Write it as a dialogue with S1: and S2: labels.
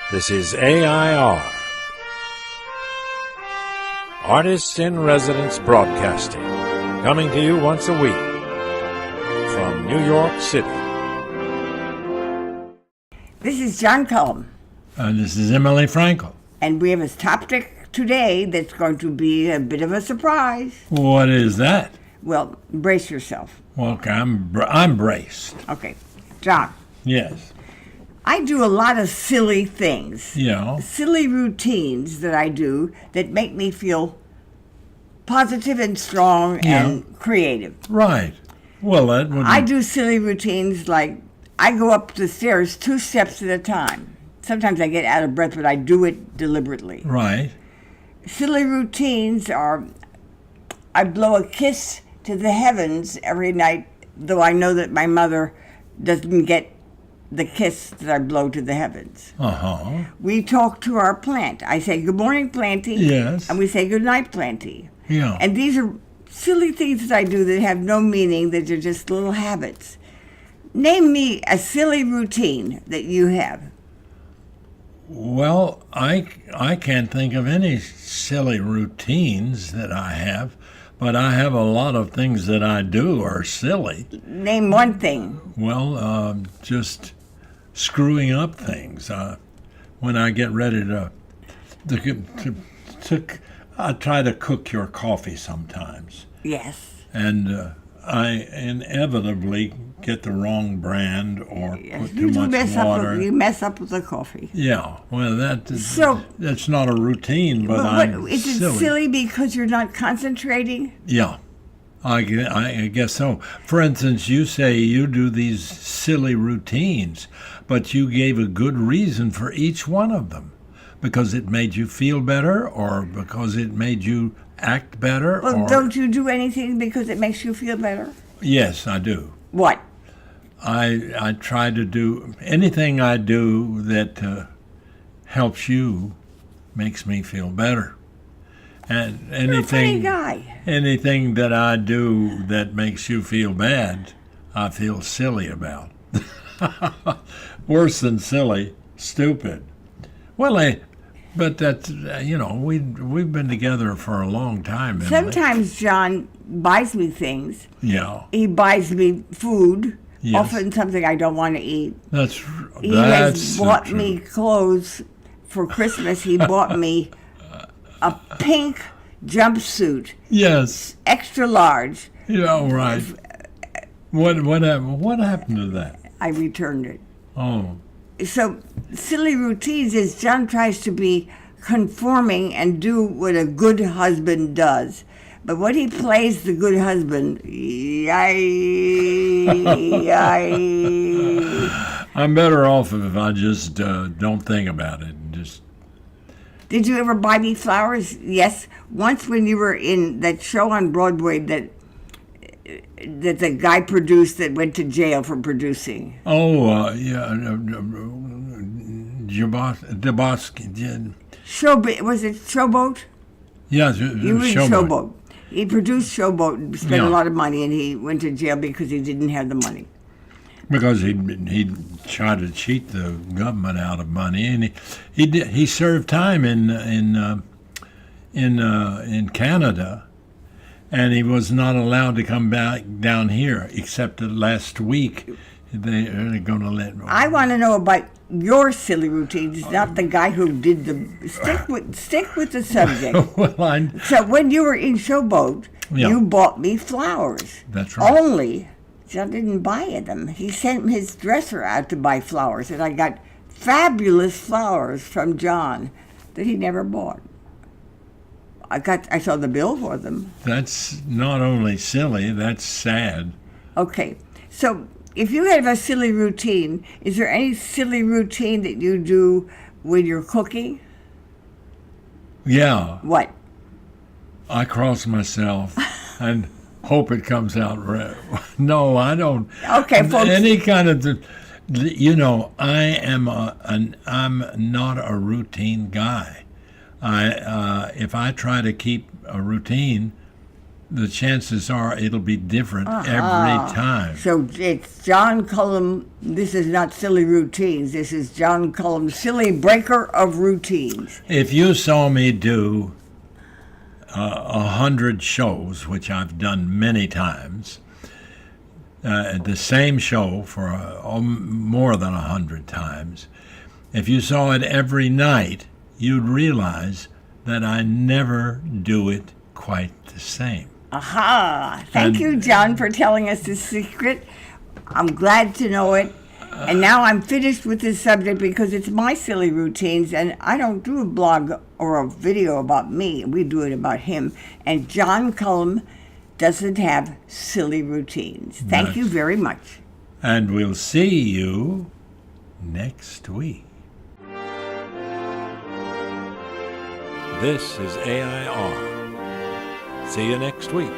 S1: This is AI.R. Artists in Residence Broadcasting, coming to you once a week from New York City.
S2: This is John Cullum.
S3: And this is Emily Frankel.
S2: And we have a topic today that's going to be a bit of a surprise.
S3: What is that?
S2: Well, brace yourself.
S3: Well, I'm braced.
S2: Okay. John.
S3: Yes.
S2: I do a lot of silly things.
S3: Yeah.
S2: Silly routines that I do that make me feel positive and strong and creative.
S3: Right. Well, that would...
S2: I do silly routines like I go up the stairs 2 steps at a time. Sometimes I get out of breath, but I do it deliberately.
S3: Right.
S2: Silly routines are I blow a kiss to the heavens every night, though I know that my mother doesn't get the kiss that I blow to the heavens.
S3: Uh-huh.
S2: We talk to our plant. I say, good morning, planty.
S3: Yes.
S2: And we say, good night, planty.
S3: Yeah.
S2: And these are silly things that I do that have no meaning, that are just little habits. Name me a silly routine that you have.
S3: Well, I can't think of any silly routines that I have, but I have a lot of things that I do are silly.
S2: Name one thing.
S3: Well, just screwing up things. When I get ready to I try to cook your coffee sometimes.
S2: Yes.
S3: And I inevitably get the wrong brand or put too much water.
S2: You mess up with the coffee.
S3: Yeah, well, that's not a routine, but
S2: is it silly because you're not concentrating?
S3: Yeah, I guess so. For instance, you say you do these silly routines, but you gave a good reason for each one of them. Because it made you feel better, or because it made you act better?
S2: Well, don't you do anything because it makes you feel better?
S3: Yes, I do.
S2: What?
S3: I try to do anything I do that helps you makes me feel better. And
S2: You're a funny guy.
S3: Anything that I do that makes you feel bad, I feel silly about. Worse than silly, stupid. Well, but that's, we've been together for a long time. Emily.
S2: Sometimes John buys me things.
S3: Yeah.
S2: He buys me food,
S3: yes.
S2: Often something I don't want to eat. He
S3: has
S2: bought me clothes for Christmas. He bought me a pink jumpsuit.
S3: Yes.
S2: Extra large.
S3: Yeah, right. What happened to that?
S2: I returned it.
S3: Oh.
S2: So, silly routines is John tries to be conforming and do what a good husband does. But when he plays the good husband,
S3: I'm better off if I just don't think about it. And just.
S2: Did you ever buy me flowers? Yes. Once when you were in that show on Broadway that the guy produced that went to jail for producing.
S3: Oh, yeah. Debosky did.
S2: Was it Showboat?
S3: Yes,
S2: he was Showboat. He produced Showboat and spent a lot of money, and he went to jail because he didn't have the money.
S3: Because he tried to cheat the government out of money, and he served time in Canada. And he was not allowed to come back down here, except that last week they're going to let him.
S2: I want to know about your silly routines, not the guy who did the. Stick with the subject. So when you were in Showboat, you bought me flowers.
S3: That's right.
S2: Only John didn't buy them. He sent his dresser out to buy flowers, and I got fabulous flowers from John that he never bought. I saw the bill for them.
S3: That's not only silly, that's sad.
S2: Okay, so if you have a silly routine, is there any silly routine that you do when you're cooking?
S3: Yeah.
S2: What? I
S3: cross myself and hope it comes out right. No, I don't.
S2: Okay, folks.
S3: Any kind of, I'm not a routine guy. If I try to keep a routine, the chances are it'll be different every time.
S2: So it's John Cullum. This is not silly routines. This is John Cullum, silly breaker of routines.
S3: If you saw me do 100 shows, which I've done many times, the same show for more than 100 times, if you saw it every night, you'd realize that I never do it quite the same.
S2: Aha! Thank you, John, for telling us the secret. I'm glad to know it. And now I'm finished with this subject because it's my silly routines, and I don't do a blog or a video about me. We do it about him. And John Cullum doesn't have silly routines. Thank you very much.
S3: And we'll see you next week.
S1: This is AI.R. See you next week.